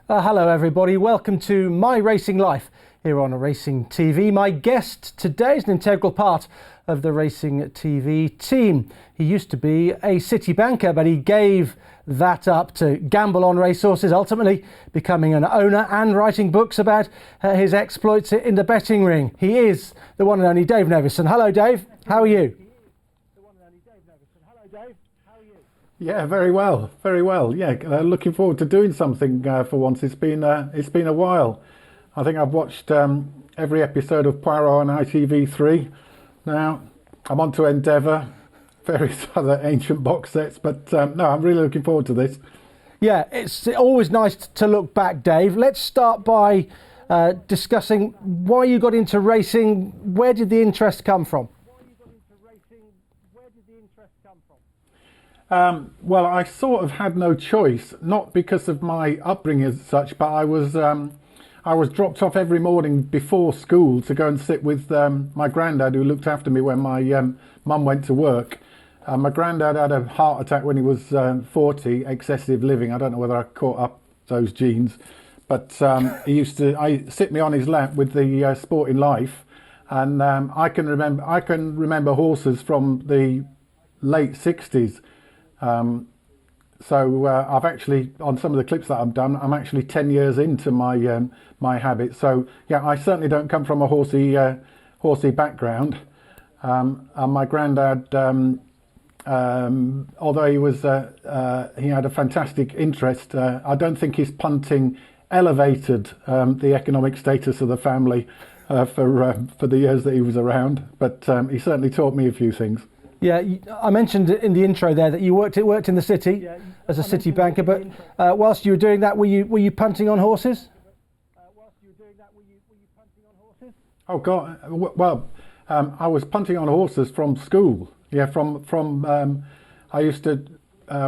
Hello everybody, welcome to My Racing Life here on Racing TV. My guest today is an integral part of the Racing TV team. He used to be a city banker, but he gave that up to gamble on racehorses, ultimately becoming an owner and writing books about his exploits in the betting ring. He is the one and only Dave Nevison. Hello Dave, how are you? Yeah, very well, very well. Yeah, looking forward to doing something for once. It's been a while. I think I've watched every episode of Poirot on ITV3. Now I'm on to Endeavour, various other ancient box sets, but no, I'm really looking forward to this. Yeah, it's always nice to look back, Dave. Let's start by discussing why you got into racing. Where did the interest come from? Well, I sort of had no choice, not because of my upbringing as such, but I was dropped off every morning before school to go and sit with my granddad, who looked after me when my mum went to work. My granddad had a heart attack when he was 40, excessive living. I don't know whether I caught up those genes, but he used to sit me on his lap with the Sporting Life, and I can remember horses from the late 60s. So I've actually, on some of the clips that I've done, I'm actually 10 years into my my habit. So yeah, I certainly don't come from a horsey background. And my granddad, although he had a fantastic interest, I don't think his punting elevated the economic status of the family for the years that he was around. But he certainly taught me a few things. Yeah, I mentioned in the intro there that you worked in the city as a city banker, but whilst you were doing that, were you punting on horses? Oh God, well, I was punting on horses from school. Yeah, from I used to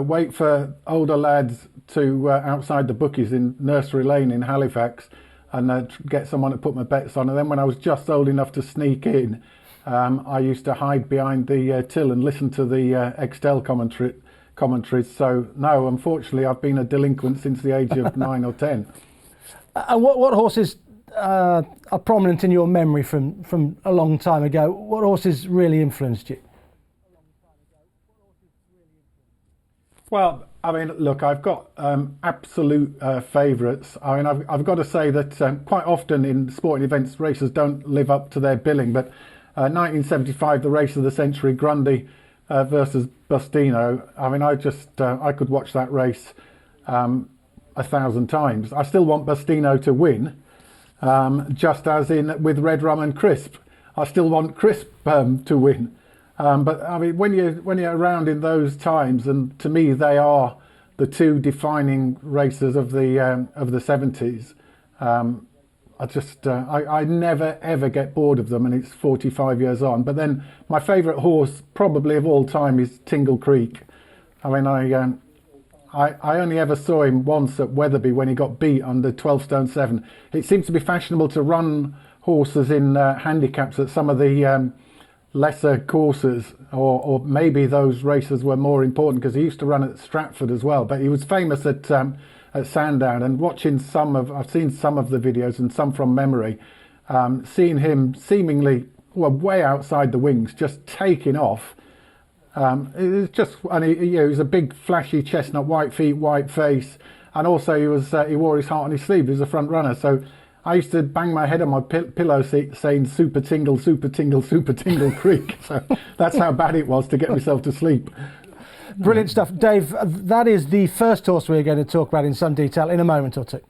wait for older lads to outside the bookies in Nursery Lane in Halifax, and get someone to put my bets on. And then when I was just old enough to sneak in, I used to hide behind the till and listen to the Extel commentaries. So no, unfortunately, I've been a delinquent since the age of 9 or 10. And what horses are prominent in your memory from a long time ago? What horses really influenced you? Well, I mean, look, I've got absolute favourites. I mean, I've got to say that quite often in sporting events, racers don't live up to their billing, but 1975, the race of the century, Grundy versus Bustino. I mean, I could watch that race 1,000 times. I still want Bustino to win, just as in with Red Rum and Crisp. I still want Crisp to win. But I mean, when you're around in those times, and to me they are the two defining races of the 70s. I never ever get bored of them, and it's 45 years on. But then my favourite horse probably of all time is Tingle Creek. I mean, I only ever saw him once at Wetherby when he got beat under 12 stone 7. It seems to be fashionable to run horses in handicaps at some of the lesser courses, or maybe those races were more important because he used to run at Stratford as well. But he was famous at Sandown, and I've seen some of the videos and some from memory, seeing him seemingly way outside the wings, just taking off. It was just, and he was a big flashy chestnut, white feet, white face, and also he wore his heart on his sleeve. He was a front runner, so I used to bang my head on my pillow saying Super Tingle, Super Tingle, Super Tingle Creek. So that's how bad it was to get myself to sleep. Brilliant stuff. Dave, that is the first horse we're going to talk about in some detail in a moment or two.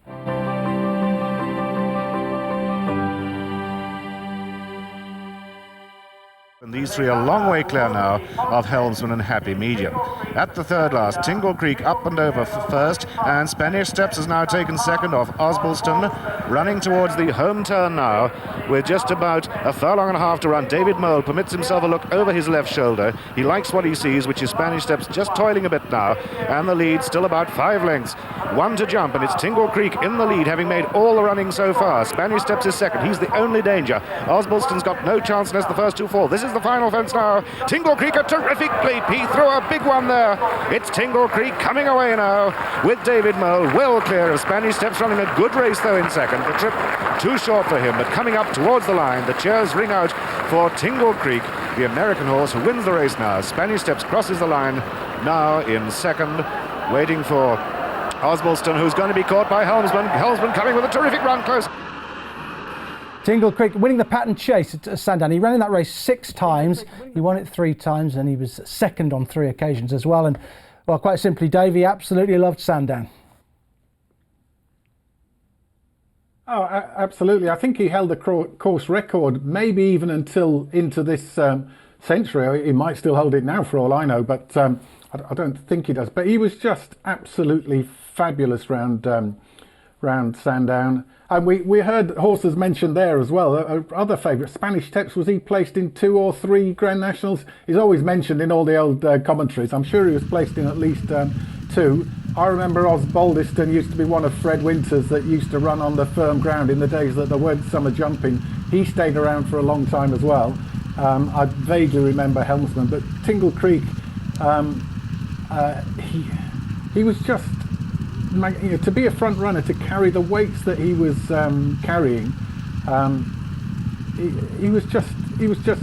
And these three are a long way clear now of Helmsman and Happy Medium. At the third last, Tingle Creek up and over for first, and Spanish Steps has now taken second off Osbaldeston, running towards the home turn now. with just about a furlong and a half to run. David Mole permits himself a look over his left shoulder. He likes what he sees, which is Spanish Steps just toiling a bit now, and the lead still about 5 lengths. 1 to jump, and it's Tingle Creek in the lead, having made all the running so far. Spanish Steps is second. He's the only danger. Osbaldston's got no chance unless the first 2 fall. This is the final fence now. Tingle Creek, a terrific leap. He threw a big one there. It's Tingle Creek coming away now with David Mole well clear of Spanish Steps, running a good race though in second. The trip too short for him, but coming up towards the line. The cheers ring out for Tingle Creek, the American horse who wins the race now. Spanish Steps crosses the line now in second, waiting for Osbaldston, who's going to be caught by Helmsman. Helmsman coming with a terrific run close. Tingle Creek winning the pattern chase at Sandown. He ran in that race 6 times. He won it 3 times, and he was second on 3 occasions as well. And, well, quite simply, Dave, he absolutely loved Sandown. Oh, absolutely. I think he held the course record, maybe even until into this century. He might still hold it now for all I know, but I don't think he does. But he was just absolutely fabulous round Sandown. And we heard horses mentioned there as well. Other favourite, Spanish Steps, was he placed in 2 or 3 Grand Nationals? He's always mentioned in all the old commentaries. I'm sure he was placed in at least 2. I remember Osbaldston used to be one of Fred Winter's that used to run on the firm ground in the days that there weren't summer jumping. He stayed around for a long time as well. I vaguely remember Helmsman, but Tingle Creek, he was just, to be a front runner, to carry the weights that he was carrying, he was just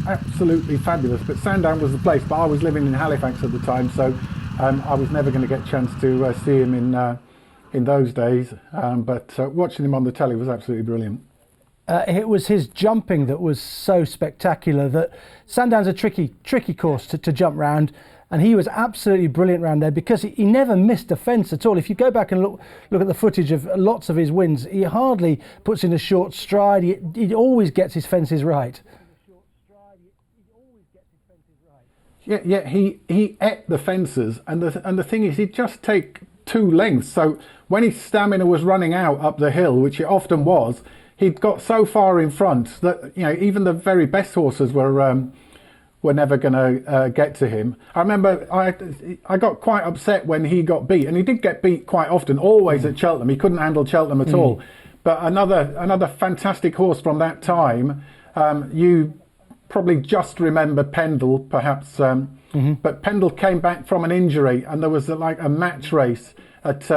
absolutely fabulous. But Sandown was the place, but I was living in Halifax at the time, so I was never going to get a chance to see him in those days, but watching him on the telly was absolutely brilliant. It was his jumping that was so spectacular. That Sandown's a tricky course to jump round, and he was absolutely brilliant round there because he never missed a fence at all. If you go back and look at the footage of lots of his wins, he hardly puts in a short stride. He always gets his fences right. Yeah, he ate the fences, and the thing is, he'd just take 2 lengths. So when his stamina was running out up the hill, which it often was, he'd got so far in front that even the very best horses were never going to get to him. I remember I got quite upset when he got beat, and he did get beat quite often, always at Cheltenham. He couldn't handle Cheltenham at all. But another fantastic horse from that time, you probably just remember Pendle, perhaps, but Pendle came back from an injury, and there was a match race at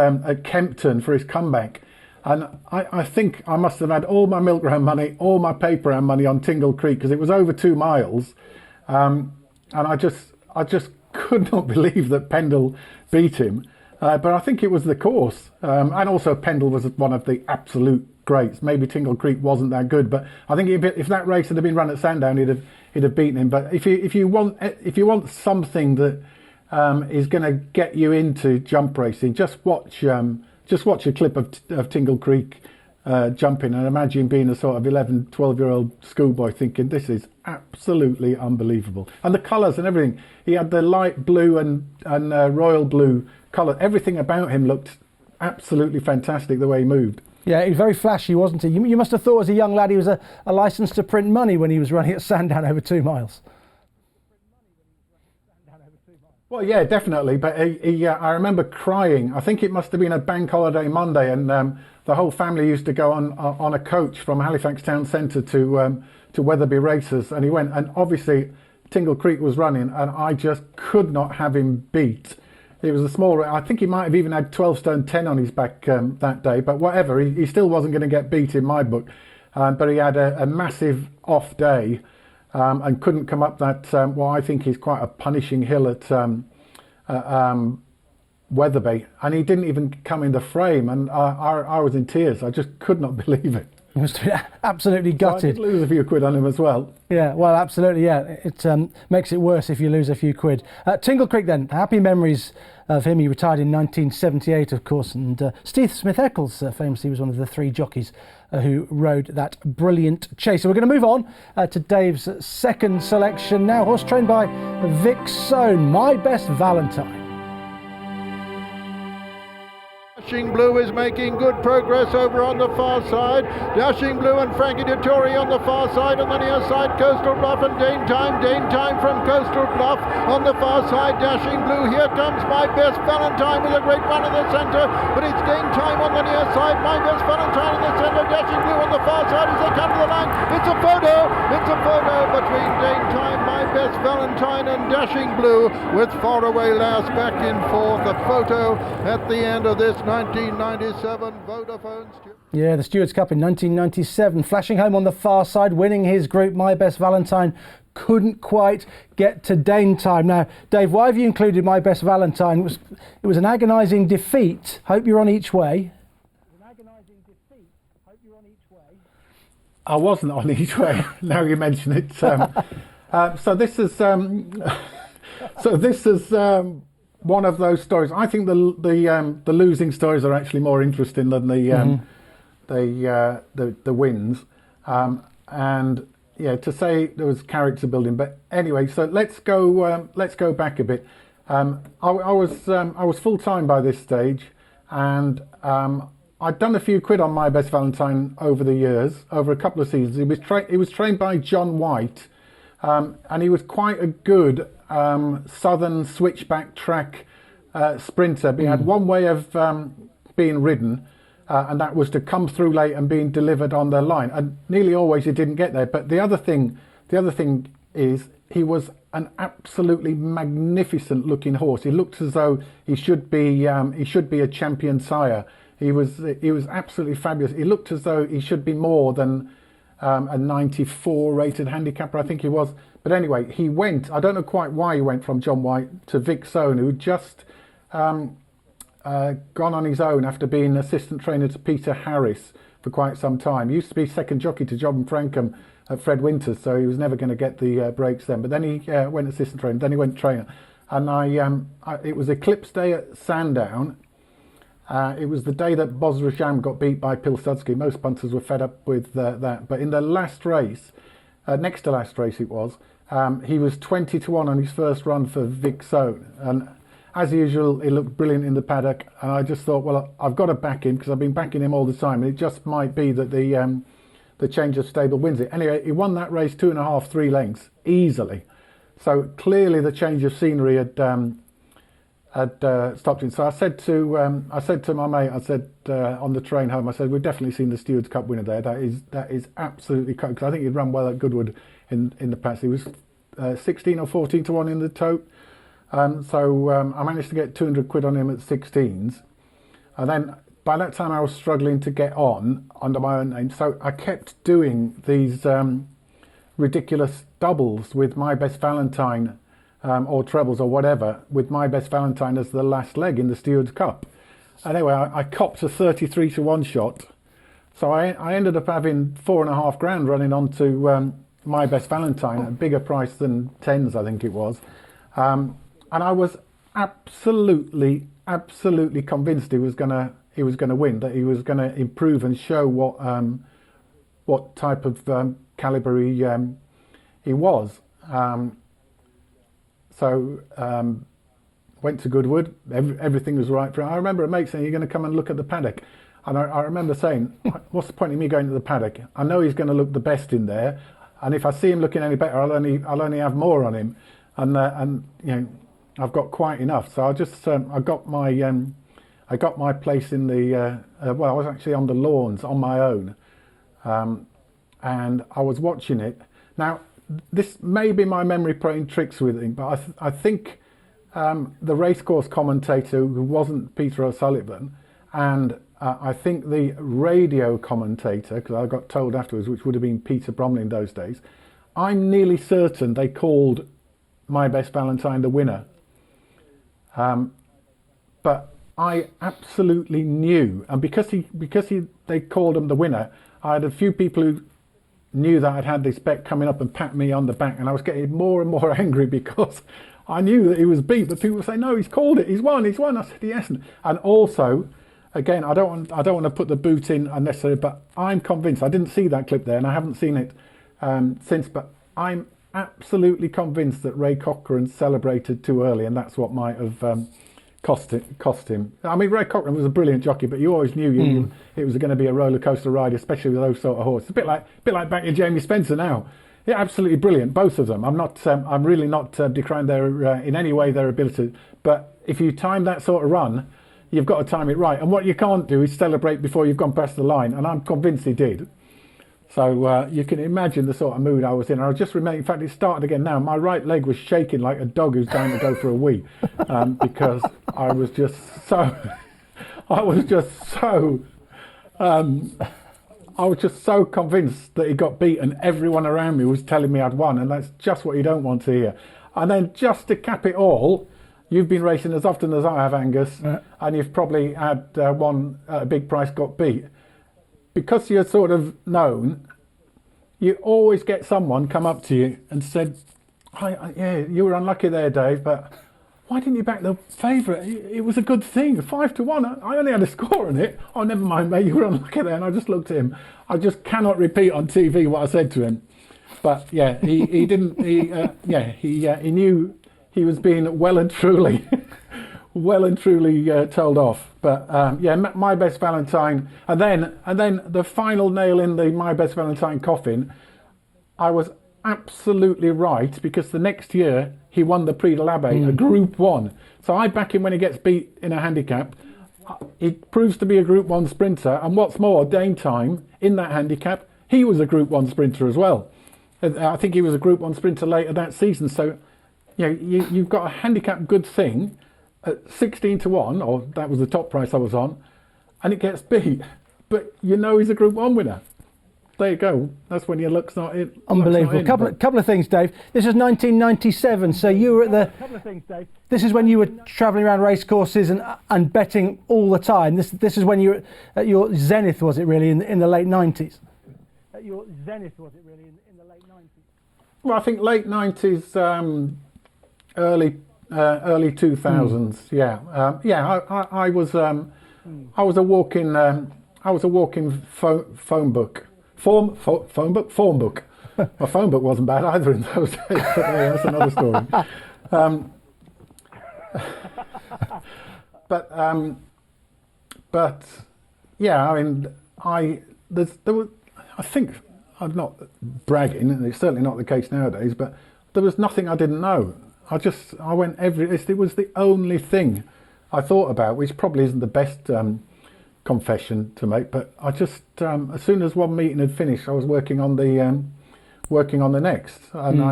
Kempton for his comeback, and I think I must have had all my milk round money, all my paper round money on Tingle Creek, because it was over 2 miles, and I just could not believe that Pendle beat him, but I think it was the course, and also Pendle was one of the absolute greats. Maybe Tingle Creek wasn't that good, but I think if that race had been run at Sandown, he'd have beaten him. But if you want something that is going to get you into jump racing, just watch a clip of Tingle Creek jumping, and imagine being a sort of 11, 12-year-old schoolboy thinking this is absolutely unbelievable. And the colours and everything. He had the light blue and royal blue colour. Everything about him looked absolutely fantastic the way he moved. Yeah, he was very flashy, wasn't he? You must have thought as a young lad he was a licence to print money when he was running at Sandown over 2 miles. Well, yeah, definitely. But I remember crying. I think it must have been a bank holiday Monday, and the whole family used to go on a coach from Halifax Town Centre to Wetherby Races, and he went. And obviously, Tingle Creek was running, and I just could not have him beat. It was a small. I think he might have even had 12 stone 10 on his back that day. But whatever, he still wasn't going to get beat in my book. But he had a massive off day and couldn't come up that what I think is quite a punishing hill at Wetherby, and he didn't even come in the frame. And I was in tears. I just could not believe it. He must have been absolutely gutted. So I did lose a few quid on him as well. Yeah, well, absolutely, yeah. It makes it worse if you lose a few quid. Tingle Creek then, happy memories of him. He retired in 1978, of course, and Steve Smith-Eccles famously was one of the 3 jockeys who rode that brilliant chase. So we're going to move on to Dave's second selection now, horse trained by Vic Sohn, My Best Valentine. Dashing Blue is making good progress over on the far side. Dashing Blue and Frankie Dettori on the far side. On the near side, Coastal Bluff and Dane Time from Coastal Bluff on the far side. Dashing Blue, here comes My Best Valentine with a great run in the centre, but it's Dane Time on the near side. My Best Valentine in the centre, Dashing Blue on the far side as they come to the line. It's a photo between Dane Time, My Best Valentine and Dashing Blue, with Faraway Lass back in fourth. A photo at the end of this 1997 Vodafone. Yeah, the Stewards Cup in 1997. Flashing home on the far side, winning his group. My Best Valentine couldn't quite get to Dane Time. Now, Dave, why have you included My Best Valentine? It was an agonising defeat. Hope you're on each way. I wasn't on each way. Now you mention it. So this is one of those stories. I think the losing stories are actually more interesting than the wins. And yeah, to say there was character building. But anyway, so let's go back a bit. I was full time by this stage, and I'd done a few quid on My Best Valentine over the years, over a couple of seasons. He was trained by John White, and he was quite a good southern switchback track sprinter. But he had one way of being ridden, and that was to come through late and being delivered on the line. And nearly always he didn't get there. But the other thing is he was an absolutely magnificent looking horse. He looked as though he should be a champion sire. He was absolutely fabulous. He looked as though he should be more than a 94 rated handicapper, I think he was. But anyway, he went, I don't know quite why he went from John White to Vic Sohn, who had just gone on his own after being assistant trainer to Peter Harris for quite some time. He used to be second jockey to John Frankham at Fred Winters, so he was never going to get the breaks then. But then he went assistant trainer, then he went trainer. And it was Eclipse Day at Sandown. It was the day that Bosrajam got beat by Pilsudski. Most punters were fed up with that. But in the last race, next to last race it was, he was 20-1 on his first run for Vic Sohn. And as usual, he looked brilliant in the paddock. And I just thought, well, I've got to back him because I've been backing him all the time. And it just might be that the change of stable wins it. Anyway, he won that race 2.5, 3 lengths easily. So clearly the change of scenery had stopped him. So I said to my mate, on the train home, I said, we've definitely seen the Stewards Cup winner there. That is absolutely correct, because I think he'd run well at Goodwood in the past. He was 16 or 14-1 in the tote. So I managed to get 200 quid on him at 16s. And then by that time I was struggling to get on under my own name. So I kept doing these ridiculous doubles with My Best Valentine, or trebles or whatever, with My Best Valentine as the last leg in the Stewards Cup. Anyway, I copped a 33-1 shot. So I ended up having 4.5 grand running onto My Best Valentine, a bigger price than 10s, I think it was. And I was absolutely convinced he was gonna win, that he was gonna improve and show what type of caliber he was. So went to Goodwood, everything was right for him. I remember a mate saying, you're going to come and look at the paddock. And I remember saying, what's the point of me going to the paddock? I know he's going to look the best in there. And if I see him looking any better, I'll only have more on him. And you know, I've got quite enough. So I just, I got my place in the, well, I was actually on the lawns on my own. And I was watching it. Now, this may be my memory playing tricks with him, but I think the racecourse commentator, who wasn't Peter O'Sullivan, and I think the radio commentator, because I got told afterwards, which would have been Peter Bromley in those days, I'm nearly certain they called My Best Valentine the winner. But I absolutely knew, and because they called him the winner, I had a few people who knew that I'd had this bet coming up and pat me on the back, and I was getting more and more angry because I knew that he was beat, but people would say, no, he's called it, he's won. I said, he hasn't. And also, again, I don't want to put the boot in unnecessarily, but I'm convinced, I didn't see that clip there and I haven't seen it since, but I'm absolutely convinced that Ray Cochrane celebrated too early, and that's what might have cost him. I mean, Ray Cochran was a brilliant jockey, but you always knew it was going to be a roller coaster ride, especially with those sort of horses. A bit like back to Jamie Spencer now. Yeah, absolutely brilliant, both of them. I'm really not decrying their in any way their ability, but if you time that sort of run, you've got to time it right. And what you can't do is celebrate before you've gone past the line, and I'm convinced he did. So you can imagine the sort of mood I was in. I was just remembering, in fact, it started again now. My right leg was shaking like a dog who's going to go for a wee, because I was just so convinced that he got beaten. Everyone around me was telling me I'd won, and that's just what you don't want to hear. And then just to cap it all, you've been racing as often as I have, Angus, and you've probably had one at a big price got beat. Because you're sort of known, you always get someone come up to you and said, yeah, you were unlucky there, Dave, but why didn't you back the favourite? It was a good thing, 5-1. I only had a score on it. Oh, never mind, mate, you were unlucky there. And I just looked at him. I just cannot repeat on TV what I said to him. But yeah, he didn't. He knew he was being well and truly told off. But My Best Valentine, and then the final nail in the My Best Valentine coffin. I was absolutely right, because the next year he won the Prix de l'Abbé, a Group 1. So I back him when he gets beat in a handicap. He proves to be a Group 1 sprinter, and what's more, Dane Time in that handicap, he was a Group 1 sprinter as well. I think he was a Group 1 sprinter later that season. So you've got a handicap good thing at 16-1, or that was the top price I was on, and it gets beat. But he's a Group 1 winner. There you go. That's when your luck's not in. Unbelievable. Couple of things, Dave. This is 1997, so you were at the. Couple of things, Dave. This is when you were travelling around racecourses and betting all the time. This is when you were at your zenith, was it really, in the late 90s? At your zenith, was it really, in the late 90s? Well, I think late 90s, early 2000s. I was a walking phone book. Form book. My phone book wasn't bad either in those days, but that's another story. I think, I'm not bragging, and it's certainly not the case nowadays, but there was nothing I didn't know. I went it was the only thing I thought about, which probably isn't the best confession to make, but I just as soon as one meeting had finished, I was working on the next, and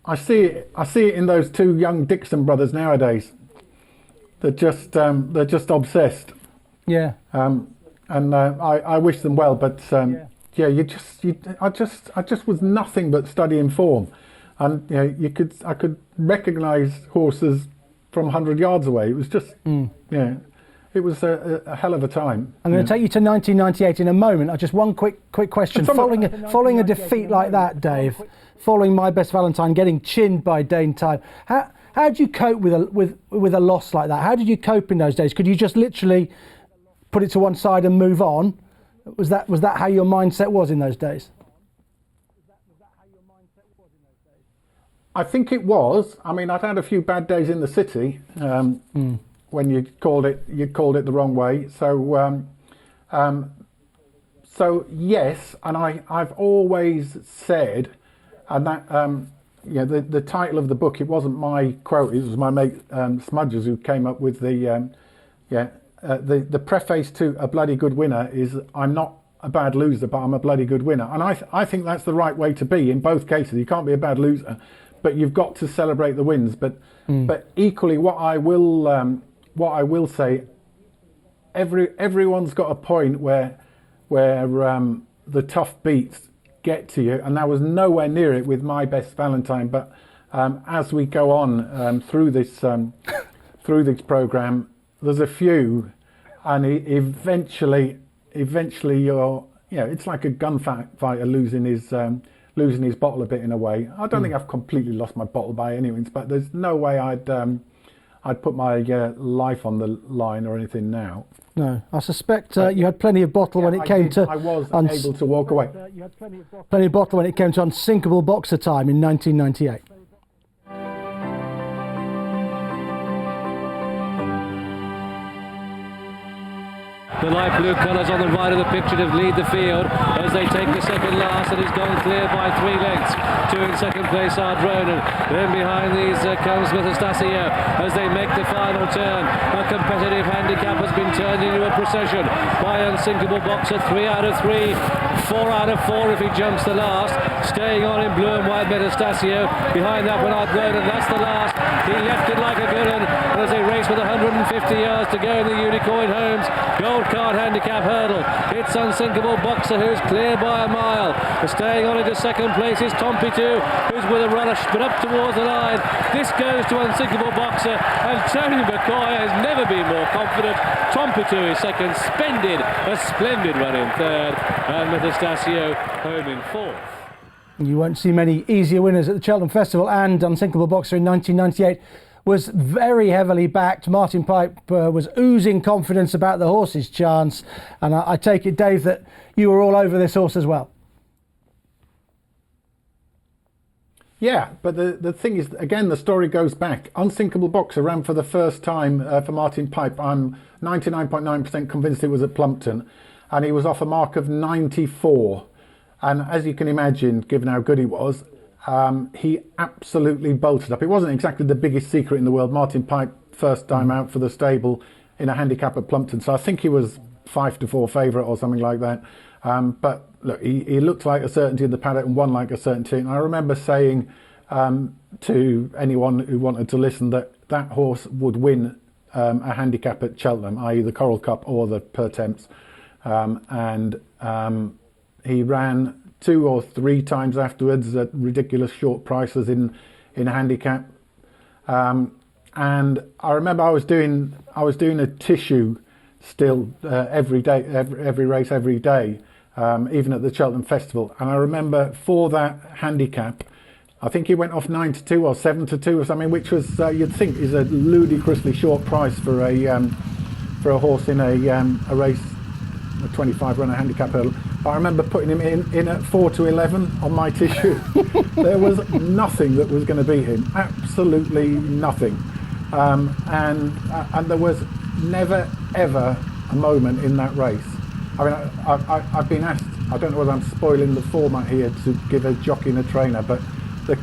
I see it in those two young Dixon brothers nowadays. They're just obsessed. Yeah. I wish them well, but I just was nothing but studying form, and I could recognise horses from 100 yards away. It was just it was a hell of a time. I'm going to take you to 1998 in a moment. Just one quick question. Following a defeat like that, Dave, following My Best Valentine getting chinned by Dane Time, how did you cope with a loss like that? How did you cope in those days? Could you just literally put it to one side and move on? Was that how your mindset was in those days? I think it was. I mean, I'd had a few bad days in the city when you called it the wrong way. So yes, and I've always said, and that the title of the book, it wasn't my quote, it was my mate Smudgers who came up with the preface to A Bloody Good Winner is, I'm not a bad loser, but I'm a bloody good winner. And I think that's the right way to be in both cases. You can't be a bad loser, but you've got to celebrate the wins. But equally, what I will say, everyone's got a point where the tough beats get to you, and I was nowhere near it with My Best Valentine. But as we go on through this program, there's a few, and eventually you're, it's like a gunfighter losing his bottle a bit in a way. I don't think I've completely lost my bottle by any means, but there's no way I'd put my life on the line or anything now. No, I suspect you had plenty of bottle when it came to. I was able to walk away. You had plenty of bottle when it came to Unsinkable Boxer time in 1998. The light blue colours on the right of the picture to lead the field as they take the second last, and it's gone clear by 3 lengths. 2 in second place are Dronen. Then behind these comes Metastasio as they make the final turn. A competitive handicap has been turned into a procession by Unsinkable Boxer. 3 out of 3, 4 out of 4 if he jumps the last. Staying on in blue and white Metastasio. Behind that one are Dronen. That's the last. He left it like a good one. And as they race with 150 yards to go in the Unicorn Homes Gold Card Handicap Hurdle, it's Unsinkable Boxer who's clear by a mile. Staying on into second place is Tompitu, who's with a runner but up towards the line. This goes to Unsinkable Boxer, and Tony McCoy has never been more confident. Tompitu is second, a splendid run in third, and Metastasio home in fourth. You won't see many easier winners at the Cheltenham Festival, and Unsinkable Boxer in 1998 was very heavily backed. Martin Pipe was oozing confidence about the horse's chance, and I take it, Dave, that you were all over this horse as well. Yeah, but the thing is, again, the story goes back. Unsinkable Boxer ran for the first time for Martin Pipe. I'm 99.9% convinced it was at Plumpton, and he was off a mark of 94. And as you can imagine, given how good he was, he absolutely bolted up. It wasn't exactly the biggest secret in the world. Martin Pipe, first time out for the stable in a handicap at Plumpton. So I think he was 5-4 favourite or something like that. But look, he looked like a certainty in the paddock and won like a certainty. And I remember saying to anyone who wanted to listen that that horse would win a handicap at Cheltenham, i.e. the Coral Cup or the Pertemps. He ran 2 or 3 times afterwards at ridiculous short prices in a handicap. And I remember I was doing a tissue still every day, every race every day, even at the Cheltenham Festival. And I remember for that handicap, I think he went off 9-2 or 7-2 or something, which was you'd think is a ludicrously short price for a horse in a race, a 25 runner handicap hurdle. I remember putting him in at 4-11 on my tissue. There was nothing that was going to beat him, absolutely nothing. And there was never ever a moment in that race. I mean, I've been asked, I don't know whether I'm spoiling the format here to give a jockey and a trainer, but the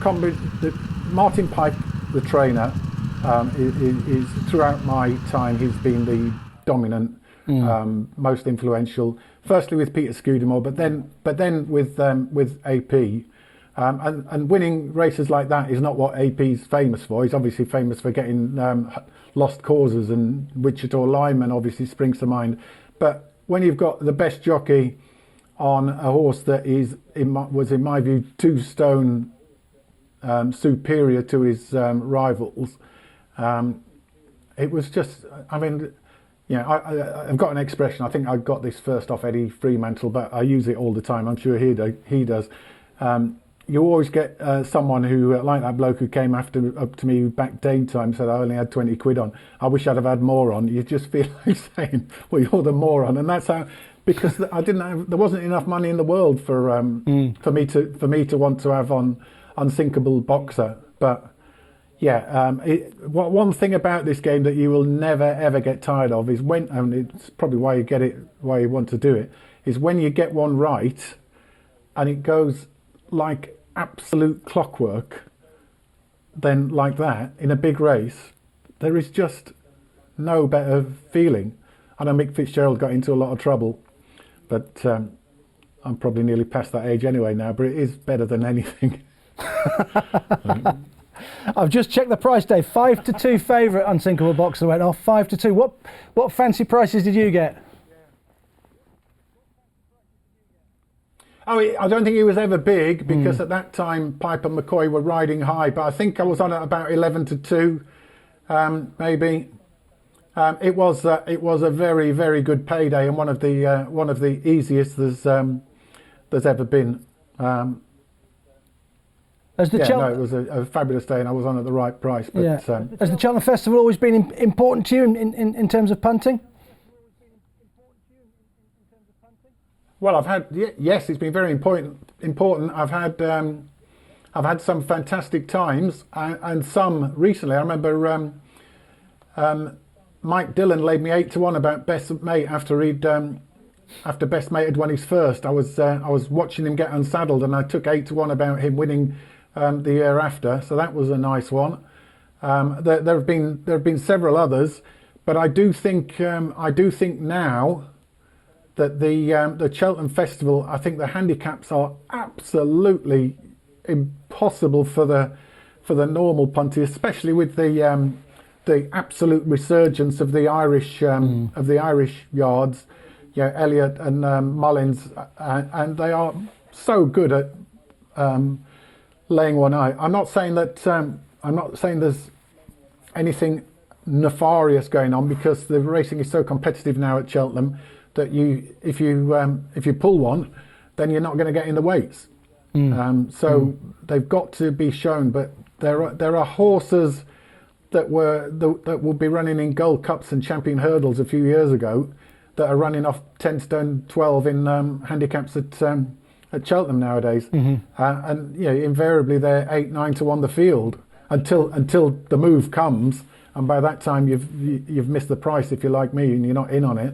Martin Pipe, the trainer, is throughout my time, he's been the dominant, most influential. Firstly with Peter Scudamore, but then with AP, and winning races like that is not what AP's famous for. He's obviously famous for getting lost causes, and Wichita Lineman obviously springs to mind. But when you've got the best jockey on a horse that was in my view 2 stone superior to his rivals, it was just, I mean, I've got an expression. I think I got this first off Eddie Fremantle, but I use it all the time. I'm sure he does. You always get someone who, like that bloke who came up to me back daytime, said I only had 20 quid on. I wish I'd have had more on. You just feel like saying, well, you're the moron. And that's how, because there wasn't enough money in the world for me to want to have on Unsinkable Boxer. But yeah, one thing about this game that you will never ever get tired of is when, and it's probably why you want to do it, is when you get one right and it goes like absolute clockwork, then like that in a big race, there is just no better feeling. I know Mick Fitzgerald got into a lot of trouble, but I'm probably nearly past that age anyway now, but it is better than anything. I've just checked the price, Dave. 5-2 favourite Unsinkable Boxer went off. 5-2. What fancy prices did you get? Oh, I don't think he was ever big because at that time Pipe and McCoy were riding high, but I think I was on at about 11-2, maybe. It was a very, very good payday and one of the easiest there's ever been. It was a fabulous day, and I was on at the right price. But, Has the Cheltenham Festival always been important to you in terms of punting? Well, yes, it's been very important. I've had some fantastic times, and some recently. I remember Mike Dillon laid me 8-1 about Best Mate after Best Mate had won his first. I was watching him get unsaddled, and I took 8-1 about him winning the year after. So that was a nice one. There have been several others, but I do think now that the Cheltenham Festival, I think the handicaps are absolutely impossible for the normal punters, especially with the absolute resurgence of the Irish yards. Yeah, Elliott and Mullins, and they are so good at laying one eye. I'm not saying there's anything nefarious going on, because the racing is so competitive now at Cheltenham that if you pull one, then you're not going to get in the weights. They've got to be shown. But there are horses that will be running in Gold Cups and Champion Hurdles a few years ago that are running off 10 stone 12 in handicaps at Cheltenham nowadays, and invariably they're 8-9-1 the field until the move comes, and by that time you've missed the price if you're like me and you're not in on it.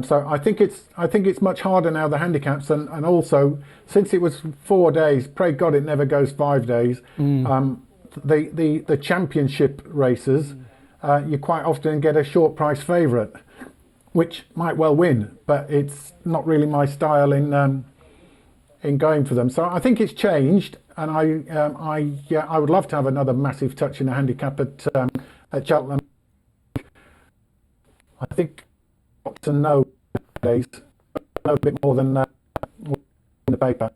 So I think it's much harder now, the handicaps, and also since it was 4 days, pray God it never goes 5 days. The championship races, you quite often get a short price favourite, which might well win, but it's not really my style in going for them. So I think it's changed, and I would love to have another massive touch in a handicap at Cheltenham. I think to know nowadays a bit more than in the paper.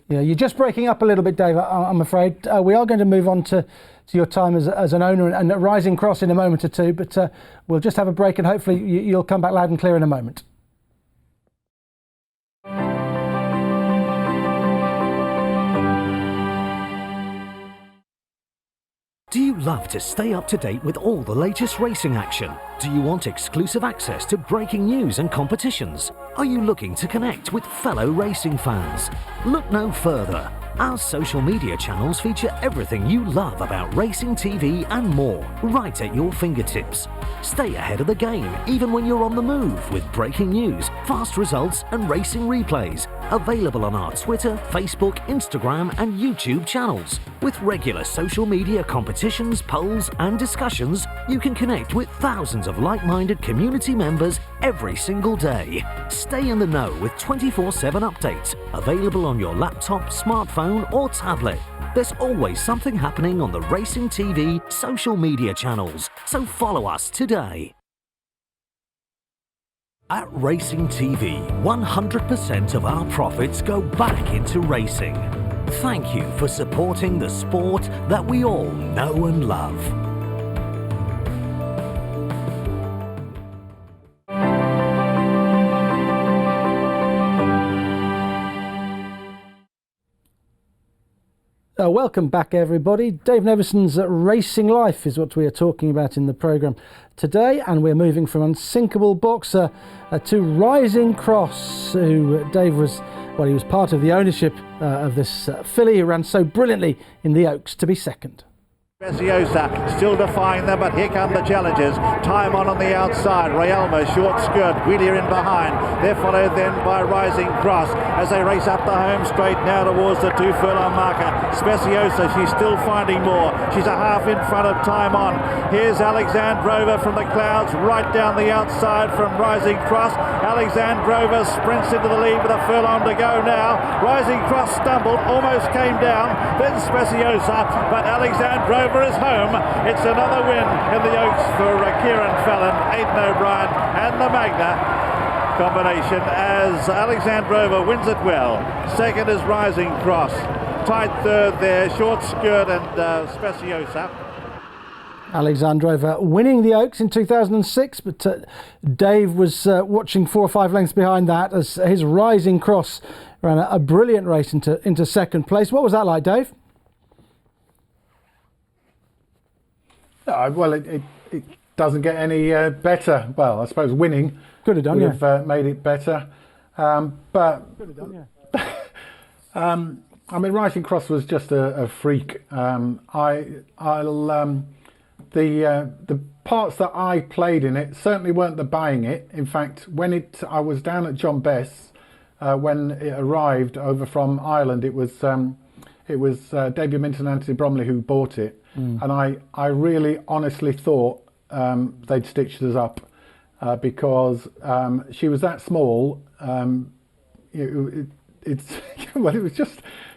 Yeah, you're just breaking up a little bit, Dave, I'm afraid. We are going to move on to your time as an owner and at Rising Cross in a moment or two, but we'll just have a break, and hopefully you'll come back loud and clear in a moment. Do you love to stay up to date with all the latest racing action? Do you want exclusive access to breaking news and competitions? Are you looking to connect with fellow racing fans? Look no further. Our social media channels feature everything you love about racing TV and more, right at your fingertips. Stay ahead of the game, even when you're on the move, with breaking news, fast results and racing replays. Available on our Twitter, Facebook, Instagram and YouTube channels. With regular social media competitions, polls and discussions, you can connect with thousands of like-minded community members every single day. Stay in the know with 24/7 updates, available on your laptop, smartphone or tablet. There's always something happening on the Racing TV social media channels, so follow us today. At Racing TV, 100% of our profits go back into racing. Thank you for supporting the sport that we all know and love. Welcome back, everybody. Dave Nevison's Racing Life is what we are talking about in the programme today, and we're moving from Unsinkable Boxer to Rising Cross, who Dave was part of the ownership of this filly who ran so brilliantly in the Oaks to be second. Speciosa still defying them, but here come the challengers. Time on the outside. Royalma, short skirt, Wheeler in behind. They're followed then by Rising Cross as they race up the home straight now towards the 2 furlong marker. Speciosa, she's still finding more. She's a half in front of Time on. Here's Alexandrova from the clouds, right down the outside from Rising Cross. Alexandrova sprints into the lead with a furlong to go now. Rising Cross stumbled, almost came down. Then Speciosa, but Alexandrova is home. It's another win in the Oaks for Kieran Fallon, Aidan O'Brien and the Magna combination as Alexandrova wins it well. Second is Rising Cross. Tight third there, short skirt and Speciosa. Alexandrova winning the Oaks in 2006, but Dave was watching 4 or 5 lengths behind that as his Rising Cross ran a brilliant race into second place. What was that like, Dave? Well, it doesn't get any better. Well, I suppose winning could have done, would have made it better. But could have done, I mean, Rising Cross was just a freak. I'll the parts that I played in it certainly weren't the buying it. In fact, I was down at John Best's when it arrived over from Ireland. It was David Minton and Anthony Bromley who bought it, and I really honestly thought they'd stitched us up because she was that small.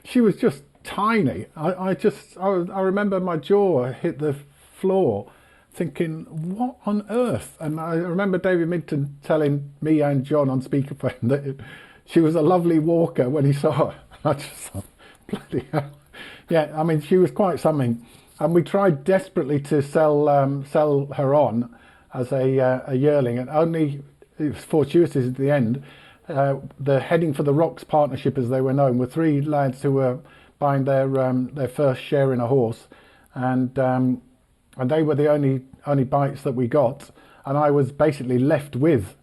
She was just tiny. I remember my jaw hit the floor thinking, what on earth? And I remember David Minton telling me and John on speakerphone that she was a lovely walker when he saw her. I just thought, bloody hell. Yeah, I mean, she was quite something. And we tried desperately to sell her on as a yearling, and only, it was fortuitous at the end. The Heading for the Rocks partnership, as they were known, were three lads who were buying their first share in a horse, and they were the only bites that we got, and I was basically left with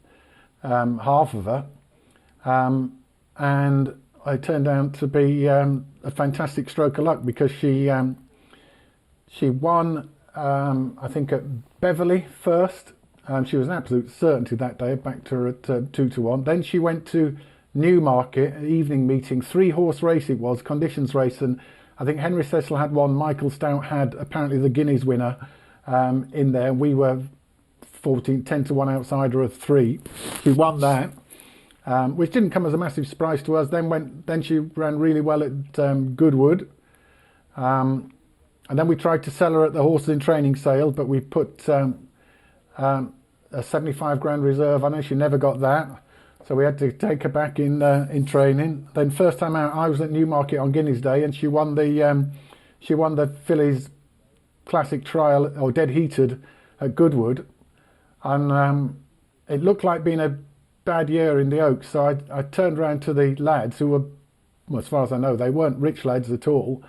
half of her, and I turned out to be a fantastic stroke of luck because she won, I think, at Beverley first. She was an absolute certainty that day. I backed her at 2-1. Then she went to Newmarket, an evening meeting, 3-horse race it was, conditions race, and I think Henry Cecil had one, Michael Stout had apparently the Guineas winner in there. We were 10-1 outsider of 3. She won that, which didn't come as a massive surprise to us. Then she ran really well at Goodwood, and then we tried to sell her at the Horses in Training sale, but we put a 75 grand reserve. I know she never got that, so we had to take her back in training. Then first time out, I was at Newmarket on Guineas Day, and she won the fillies classic trial, or dead heated, at Goodwood, and it looked like being a bad year in the Oaks. So I turned around to the lads, who were, well, as far as I know, they weren't rich lads at all,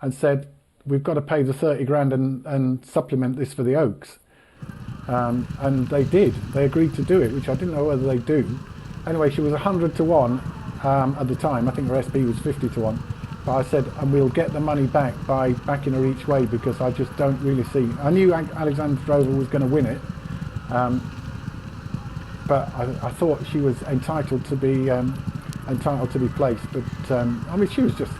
and said, we've got to pay the 30 grand and supplement this for the Oaks. And they did. They agreed to do it, which I didn't know whether they do. Anyway, she was 100-1 at the time. I think her SP was 50-1. But I said, and we'll get the money back by backing her each way, because I just don't really see. I knew Alexander Drover was going to win it, but I thought she was entitled to be placed. But I mean, she was just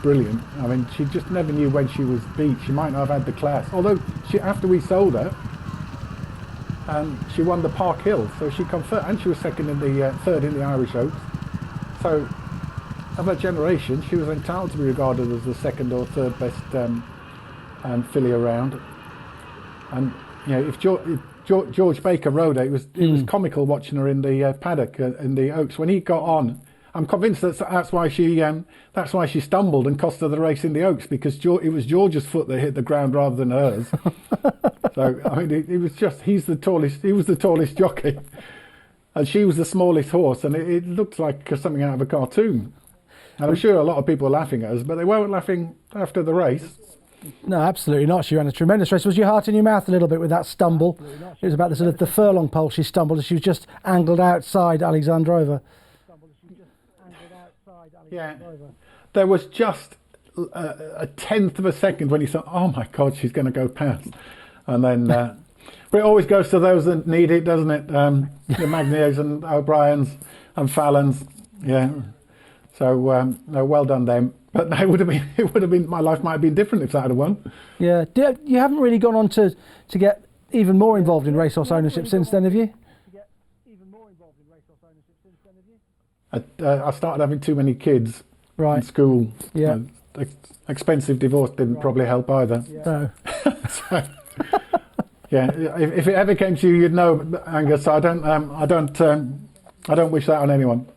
brilliant. I mean, she just never knew when she was beat. She might not have had the class. Although after we sold her, she won the Park Hill, so she come third, and she was third in the Irish Oaks. So, of her generation, she was entitled to be regarded as the second or third best filly around. And you know, if George Baker rode her, it was comical watching her in the paddock in the Oaks when he got on. I'm convinced that's why she stumbled and cost her the race in the Oaks, because it was George's foot that hit the ground rather than hers. So I mean, it was just he was the tallest jockey, and she was the smallest horse, and it looked like something out of a cartoon. And I'm sure a lot of people were laughing at us, but they weren't laughing after the race. No, absolutely not. She ran a tremendous race. Was your heart in your mouth a little bit with that stumble? It was about the sort of the furlong pole she stumbled, and she was just angled outside Alexandrova. Yeah, there was just a tenth of a second when you thought, oh my God, she's going to go past. And then, but it always goes to those that need it, doesn't it? The Magniers and O'Briens and Fallons, yeah. So, no, well done them. But it would have been, my life might have been different if that had won. Yeah, you haven't really gone on to get even more involved in racehorse ownership since then, have you? I started having too many kids in school. Yeah. Expensive divorce didn't probably help either. No. So, yeah, if it ever came to you, you'd know, Angus. So I don't wish that on anyone.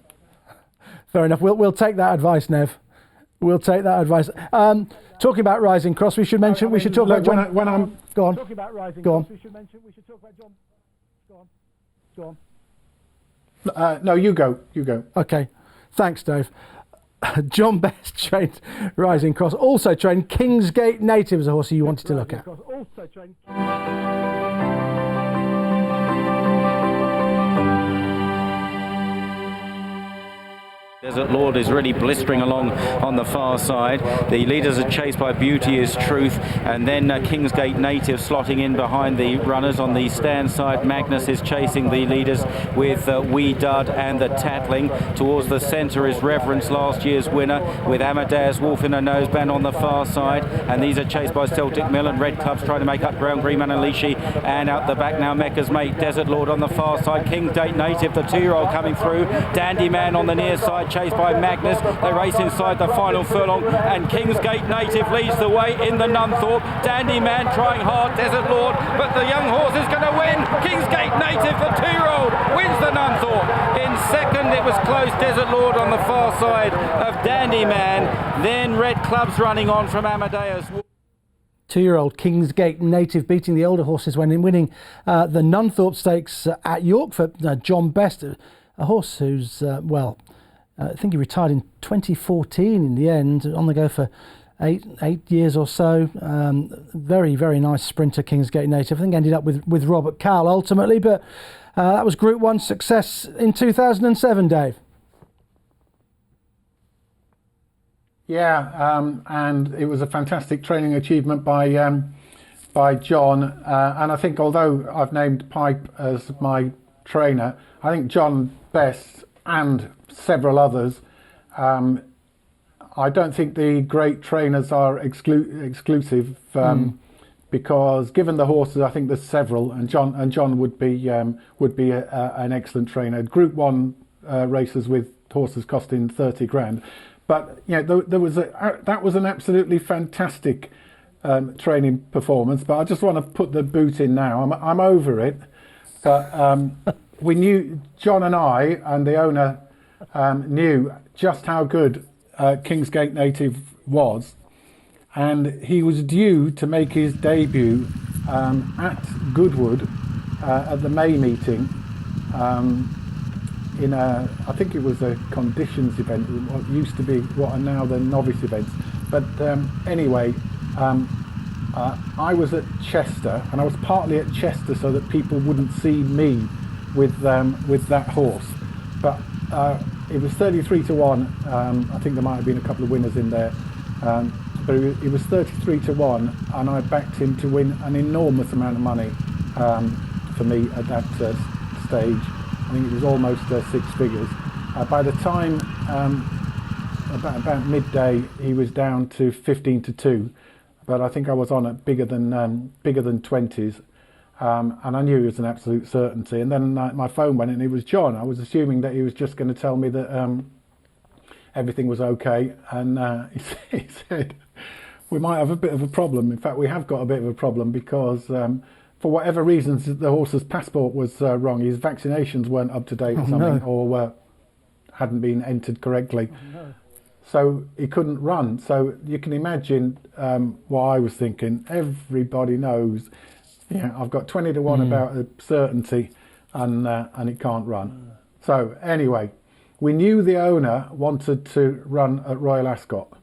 Fair enough. We'll take that advice, Nev. We'll take that advice. Talking about Rising Cross, we should mention. We should talk about John. When I'm go on. Talking about Rising Go on. Cross, we should talk about John. Go on. no, you go. Okay, thanks, Dave. John Best trained Rising Cross, also trained Kingsgate Native as a horse you wanted to look at. Desert Lord is really blistering along on the far side. The leaders are chased by Beauty is Truth, and then Kingsgate Native slotting in behind the runners. On the stand side, Magnus is chasing the leaders with Wee Dud and the Tattling. Towards the centre is Reverence, last year's winner, with Amadeus Wolf in a noseband on the far side, and these are chased by Celtic Mill and Red Clubs trying to make up ground. Green Manalishi, and out the back now Mecca's Mate, Desert Lord on the far side, Kingsgate Native, the 2-year-old coming through, Dandy Man on the near side, chased by Magnus. They race inside the final furlong, and Kingsgate Native leads the way in the Nunthorpe. Dandy Man trying hard, Desert Lord, but the young horse is going to win. Kingsgate Native, the 2-year-old, wins the Nunthorpe. In second, it was close, Desert Lord on the far side of Dandy Man. Then Red Clubs running on from Amadeus. 2-year-old Kingsgate Native beating the older horses when in winning the Nunthorpe Stakes at York for John Best, a horse who's, well, I think he retired in 2014 in the end, on the go for eight years or so. Very, very nice sprinter, Kingsgate Native. I think ended up with Robert Cowell ultimately, but that was Group 1 success in 2007, Dave. Yeah, and it was a fantastic training achievement by John. And I think although I've named Pipe as my trainer, I think John Best and several others, I don't think the great trainers are exclusive, because given the horses, I think there's several, and John would be an excellent trainer. Group 1 races with horses costing 30 grand, but you know that was an absolutely fantastic training performance. But I just want to put the boot in now. I'm over it, but we knew, John and I and the owner knew just how good Kingsgate Native was, and he was due to make his debut at Goodwood at the May meeting in I think it was a conditions event, what used to be what are now the novice events. But anyway, I was at Chester, and I was partly at Chester so that people wouldn't see me with that horse, but it was 33-1. I think there might have been a couple of winners in there, but it was 33-1, and I backed him to win an enormous amount of money for me at that stage. I think it was almost 6 figures. By the time about midday, he was down to 15-2, but I think I was on at bigger than 20s. And I knew it was an absolute certainty. And then my phone went and it was John. I was assuming that he was just going to tell me that everything was okay. And he said, we might have a bit of a problem. In fact, we have got a bit of a problem because for whatever reasons, the horse's passport was wrong. His vaccinations weren't up to date or something, or hadn't been entered correctly. So he couldn't run. So you can imagine what I was thinking. Everybody knows, yeah, I've got 20-1 about a certainty, and it can't run. So anyway, we knew the owner wanted to run at Royal Ascot.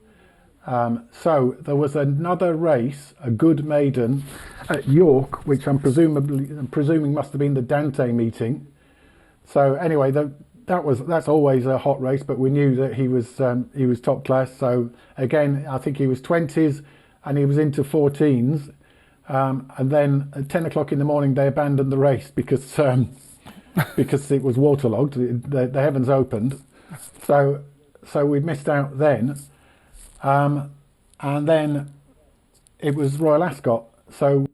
So there was another race, a good maiden at York, which I'm presuming must have been the Dante meeting. So anyway, that's always a hot race, but we knew that he was top class. So again, I think he was 20s and he was into 14s. And then at 10 o'clock in the morning, they abandoned the race because it was waterlogged. The heavens opened, so we missed out then. And then it was Royal Ascot. So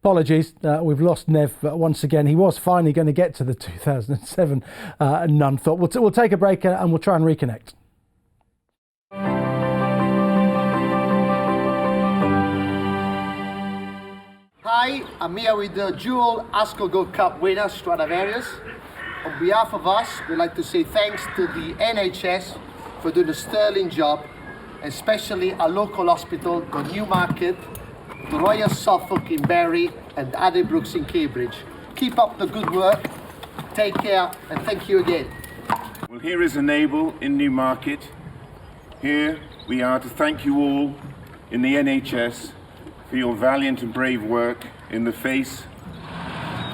apologies, we've lost Nev once again. He was finally going to get to the 2007 Nunthorpe. We'll take a break and we'll try and reconnect. Hi, I'm here with the dual Ascot Gold Cup winner, Stradivarius. On behalf of us, we'd like to say thanks to the NHS for doing a sterling job, especially our local hospital, the Newmarket, the Royal Suffolk in Bury, and Addenbrooke's in Cambridge. Keep up the good work, take care, and thank you again. Well, here is Enable in Newmarket. Here we are to thank you all in the NHS for your valiant and brave work in the face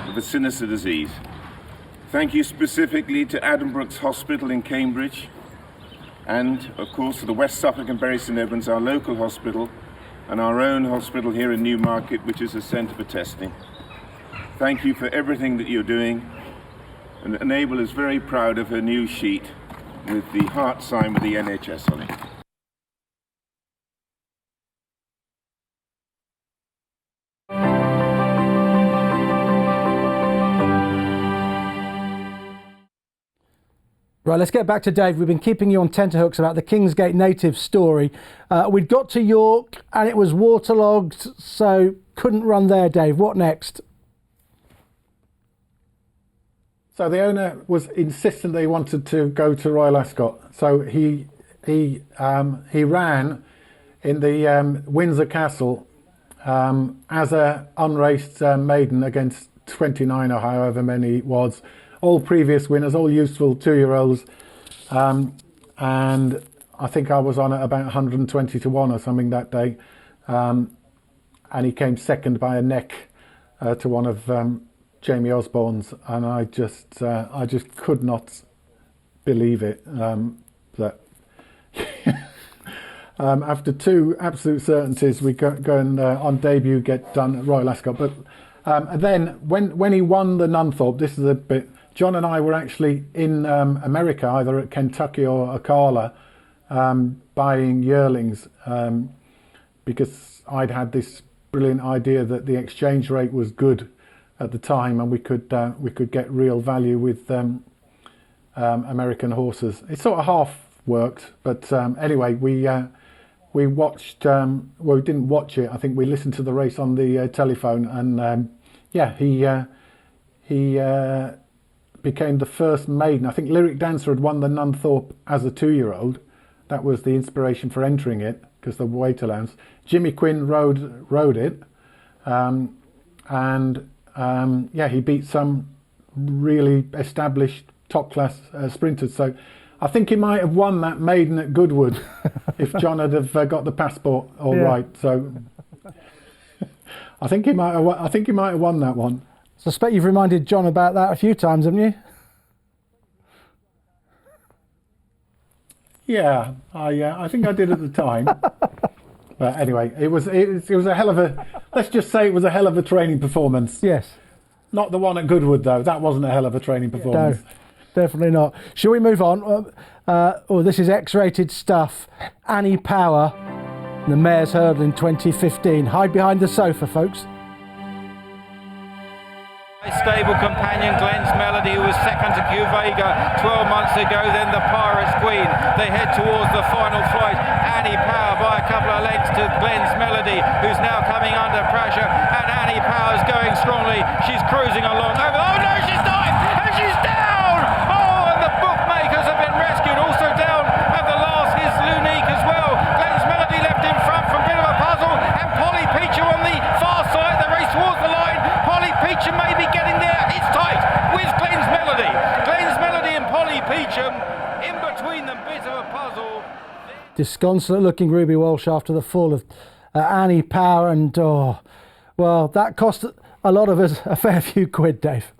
of a sinister disease. Thank you specifically to Addenbrooke's Hospital in Cambridge, and of course to the West Suffolk and Bury St Edmunds, our local hospital, and our own hospital here in Newmarket, which is a centre for testing. Thank you for everything that you're doing, and Enable is very proud of her new sheet with the heart sign with the NHS on it. Right, let's get back to Dave. We've been keeping you on tenterhooks about the Kingsgate Native story. We'd got to York and it was waterlogged, so couldn't run there, Dave. What next? So the owner was insistent that he wanted to go to Royal Ascot. So he ran in the Windsor Castle as a unraced maiden against 29 or however many it was. All previous winners, all useful 2-year-olds, and I think I was on at about 120 to 1 or something that day, and he came second by a neck to one of Jamie Osborne's, and I just could not believe it that after 2 absolute certainties we go and on debut get done at Royal Ascot, but and then when he won the Nunthorpe, this is a bit. John and I were actually in America, either at Kentucky or Ocala, buying yearlings because I'd had this brilliant idea that the exchange rate was good at the time, and we could get real value with American horses. It sort of half worked, but anyway, we watched. Well, we didn't watch it. I think we listened to the race on the telephone, and yeah, he became the first maiden. I think Lyric Dancer had won the Nunthorpe as a 2-year-old. That was the inspiration for entering it, because the weight allowance. Jimmy Quinn rode it, and yeah, he beat some really established top-class sprinters. So I think he might have won that maiden at Goodwood if John had have got the passport all right. So I think he might have won that one. I suspect you've reminded John about that a few times, haven't you? Yeah, I think I did at the time. But anyway, it was a hell of a. Let's just say it was a hell of a training performance. Yes. Not the one at Goodwood though. That wasn't a hell of a training performance. No, definitely not. Shall we move on? This is X-rated stuff. Annie Power, the Mayor's Hurdle in 2015. Hide behind the sofa, folks. Stable companion Glenn's Melody, who was second to Q Vega 12 months ago, then the Pirate's Queen. They head towards the final flight. Annie Power by a couple of lengths to Glenn's Melody, who's now coming under pressure, and Annie Power's going strongly. She's cruising along. Oh no, she's not, and she's down! Oh, and the bookmakers have been rescued. Also down at the last is Lunique as well. Glenn's Melody left in front from a bit of a puzzle, and Polly Peacher on the far side. They race towards the line. Polly Peacher may be getting there. It's tight with Glenn's Melody. Glenn's Melody and Polly Peacher in between them. Bit of a puzzle. Disconsolate looking Ruby Walsh after the fall of Annie Power, and well, that cost a lot of us a fair few quid, Dave.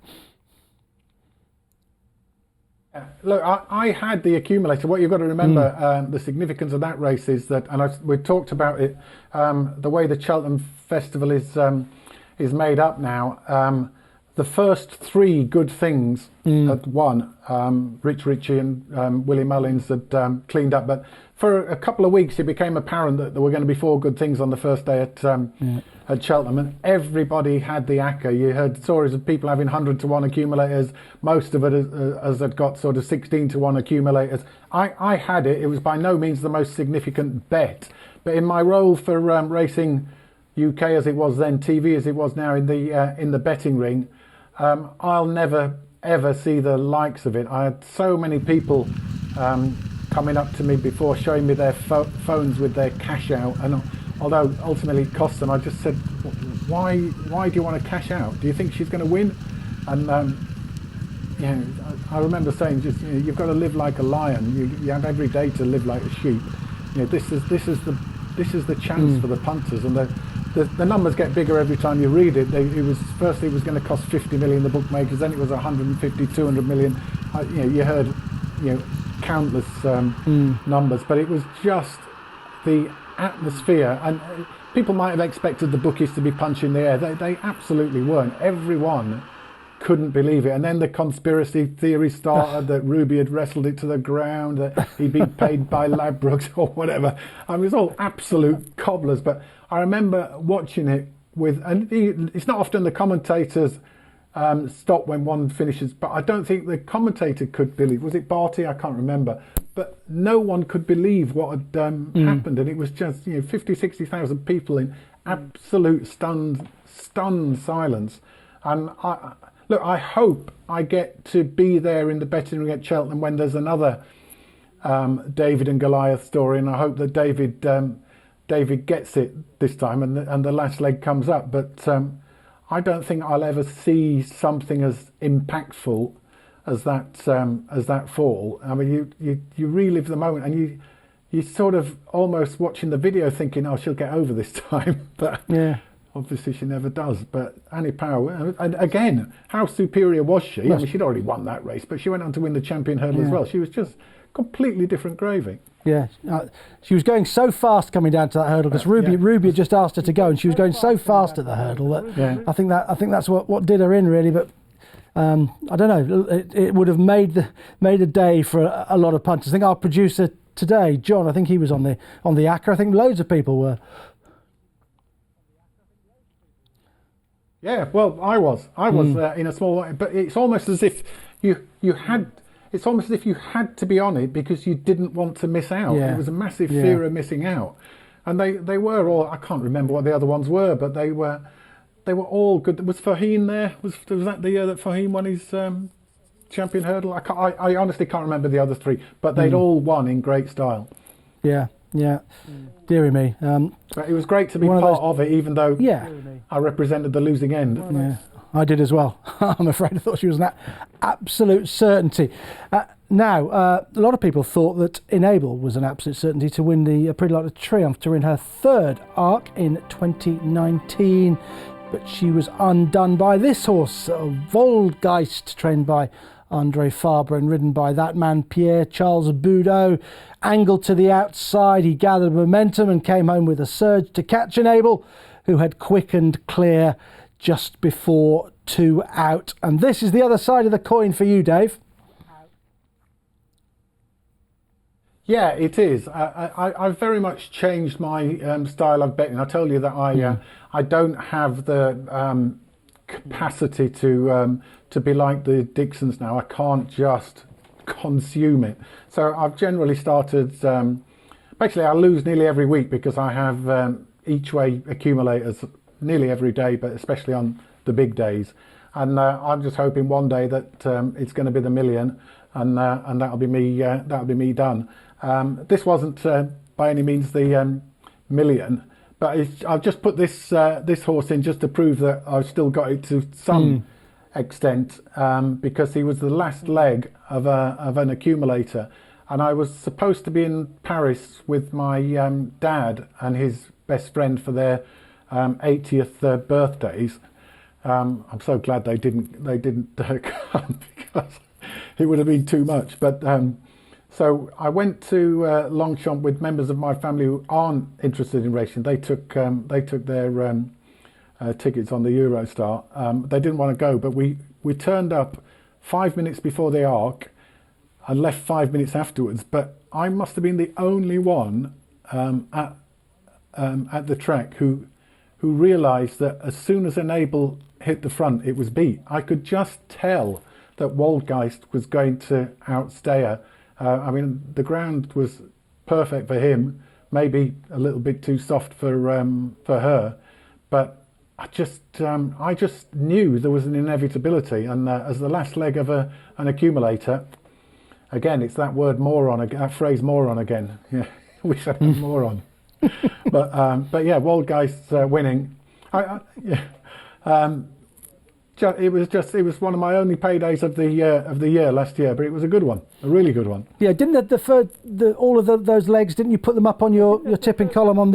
Look, I had the accumulator. What you've got to remember, the significance of that race is that, and we talked about it, the way the Cheltenham Festival is made up now. The first 3 good things had won. Rich Ritchie and Willie Mullins had cleaned up, but for a couple of weeks it became apparent that there were going to be 4 good things on the first day at Cheltenham, and everybody had the ACCA. You heard stories of people having 100 to 1 accumulators. Most of it as had got sort of 16 to 1 accumulators. I had it. It was by no means the most significant bet, but in my role for Racing UK as it was then, TV as it was now in the betting ring, I'll never ever see the likes of it. I had so many people coming up to me before, showing me their phones with their cash out, and although ultimately it cost them, I just said, why do you want to cash out? Do you think she's going to win? And I remember saying, just you've got to live like a lion. You have every day to live like a sheep. This is the chance for the punters, and the numbers get bigger every time you read it. Firstly it was going to cost 50 million, the bookmakers, then it was 150, 200 million. You heard countless numbers, but it was just the atmosphere, and people might have expected the bookies to be punching the air. They absolutely weren't. Everyone couldn't believe it, and then the conspiracy theory started that Ruby had wrestled it to the ground, that he'd been paid by Ladbrokes or whatever. I mean, it was all absolute cobblers, but I remember watching it it's not often the commentators stop when one finishes, but I don't think the commentator could believe, was it Barty? I can't remember, but no one could believe what had happened, and it was just 50, 60,000 people in absolute stunned silence. And I hope I get to be there in the betting ring at Cheltenham when there's another David and Goliath story, and I hope that David gets it this time and the last leg comes up. But I don't think I'll ever see something as impactful as that fall. I mean, you relive the moment, and you sort of almost watching the video thinking, oh, she'll get over this time, but obviously she never does. But Annie Power, and again, how superior was she? I mean, she'd already won that race, but she went on to win the champion hurdle as well. She was just completely different gravy. Yeah, she was going so fast coming down to that hurdle because Ruby had just asked her to go, and she was going so fast at the hurdle that I think that's what did her in really. But I don't know, it would have made a day for a lot of punters. I think our producer today, John, I think he was on the Acker. I think loads of people were. Yeah, well, I was in a small way, but it's almost as if you had. It's almost as if you had to be on it because you didn't want to miss out. It was a massive fear of missing out, and they were all. I can't remember what the other ones were, but they were all good. Was Fahim there? Was that the year that Fahim won his champion hurdle? I honestly can't remember the other three, but they'd all won in great style. Yeah. Deary me. But it was great to be part of it, even though I represented the losing end. Yeah, I did as well. I'm afraid I thought she was an absolute certainty. Now, a lot of people thought that Enable was an absolute certainty to win the Prix de l'Arc de Triomphe, to win her third arc in 2019. But she was undone by this horse, Waldgeist, trained by Andre Fabre and ridden by that man Pierre-Charles Boudot. Angled to the outside, he gathered momentum and came home with a surge to catch Enable, who had quickened clear just before 2 out. And this is the other side of the coin for you, Dave. Yeah, it is. I've very much changed my style of betting. I told you that I don't have the capacity to be like the Dixons now. I can't just consume it. So I've generally started. Basically, I lose nearly every week because I have each way accumulators nearly every day, but especially on the big days. And I'm just hoping one day that it's going to be the million, and that'll be me. That'll be me done. This wasn't by any means the million, but I've just put this horse in just to prove that I've still got it to some extent, because he was the last leg of an accumulator, and I was supposed to be in Paris with my dad and his best friend for their 80th birthdays. I'm so glad they didn't come because it would have been too much. But so I went to Longchamp with members of my family who aren't interested in racing. They took their tickets on the Eurostar. They didn't want to go, but we turned up 5 minutes before the arc and left 5 minutes afterwards. But I must have been the only one at the track who realised that as soon as Enable hit the front, it was beat. I could just tell that Waldgeist was going to outstay her. I mean, the ground was perfect for him, maybe a little bit too soft for her, but I just knew there was an inevitability. And as the last leg of an accumulator, again, it's that word moron, that phrase moron again. Yeah, wish I had moron. But yeah, Waldgeist winning. It was one of my only paydays of the year last year, but it was a good one, a really good one. Yeah, didn't all of those legs? Didn't you put them up on your tipping column on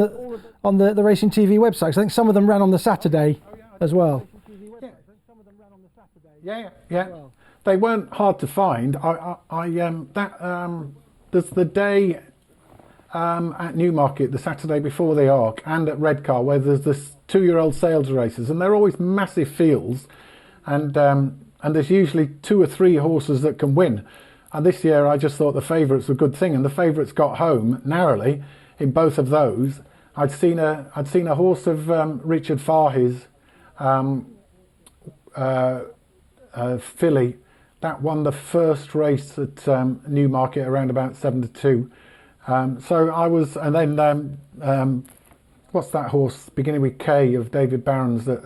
on the Racing TV website? 'Cause I think some of them ran on the Saturday as well. Yeah. They weren't hard to find. There's the day at Newmarket, the Saturday before the Arc, and at Redcar, where there's this 2-year-old sales races, and they're always massive fields, and there's usually 2 or 3 horses that can win. And this year, I just thought the favourites were a good thing, and the favourites got home narrowly in both of those. I'd seen a horse of Richard Fahey's filly that won the first race at Newmarket around about 7-2. So I was, and then what's that horse beginning with K of David Barron's that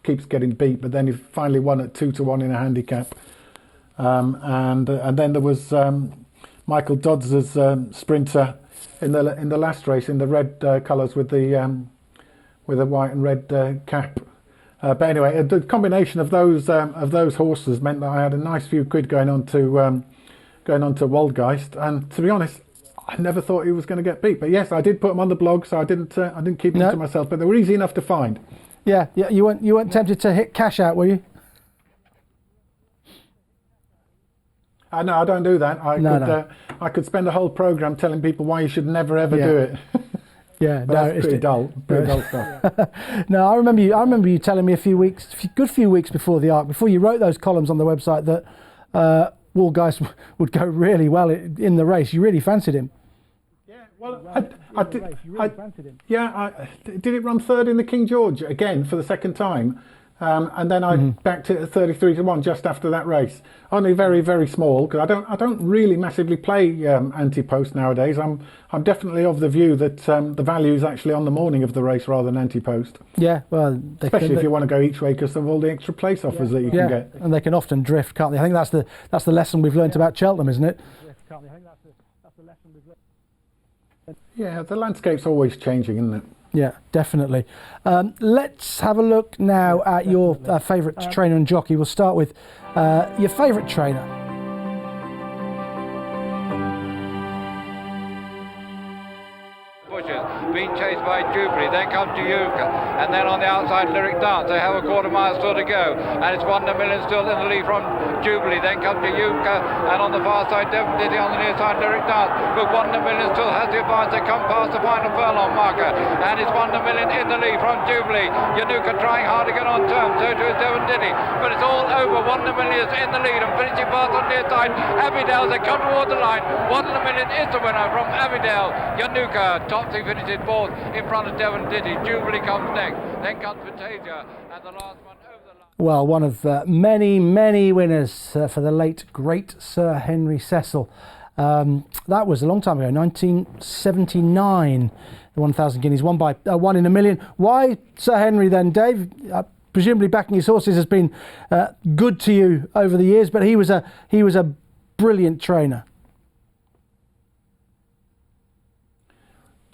keeps getting beat, but then he finally won at 2-1 in a handicap. And then there was Michael Dodds's Sprinter in the last race in the red colours with the white and red cap. But anyway, the combination of those horses meant that I had a nice few quid going on to Waldgeist, and to be honest, I never thought he was going to get beat. But yes, I did put them on the blog, so I didn't keep them to myself. But they were easy enough to find. Yeah. You weren't tempted to hit cash out, were you? No, I don't do that. I could spend a whole programme telling people why you should never ever do it. Yeah, that's pretty dull stuff. No, I remember you telling me a good few weeks before the Arc, before you wrote those columns on the website, that Waldgeist would go really well in the race. You really fancied him. Yeah, well, I did it run third in the King George again for the second time. And then I backed it at 33-1 just after that race. Only very, very small, because I don't really massively play anti-post nowadays. I'm definitely of the view that the value is actually on the morning of the race rather than anti-post. Yeah, well, especially if you want to go each way because of all the extra place offers that you can get. And they can often drift, can't they? I think that's the lesson we've learnt about Cheltenham, isn't it? Yeah, the landscape's always changing, isn't it? Yeah, definitely. Let's have a look now at your favourite trainer and jockey. We'll start with your favourite trainer. Being chased by Jubilee, then comes to Yuka, and then on the outside Lyric Dance. They have a quarter mile still to go, and it's Wonder Million still in the lead from Jubilee, then comes to Yuka, and on the far side Devon Diddy, on the near side Lyric Dance, but Wonder Million still has the advance. They come past the final furlong marker, and it's Wonder Million in the lead from Jubilee. Yanuka trying hard to get on terms, so too is Devon Diddy, but it's all over. Wonder Million is in the lead and finishing fast on the near side. Abbeydale, they come toward the line. Wonder Million is the winner from Abbeydale. Yanuka, Topsy finishes fourth in front of Devon Diddy. Jubilee comes next, then comes Fantasia, and the last one over the line. Well, one of many, many winners for the late, great Sir Henry Cecil. That was a long time ago, 1979. The 1,000 guineas won by 1 in a million. Why Sir Henry then, Dave? Presumably backing his horses has been good to you over the years, but he was a brilliant trainer.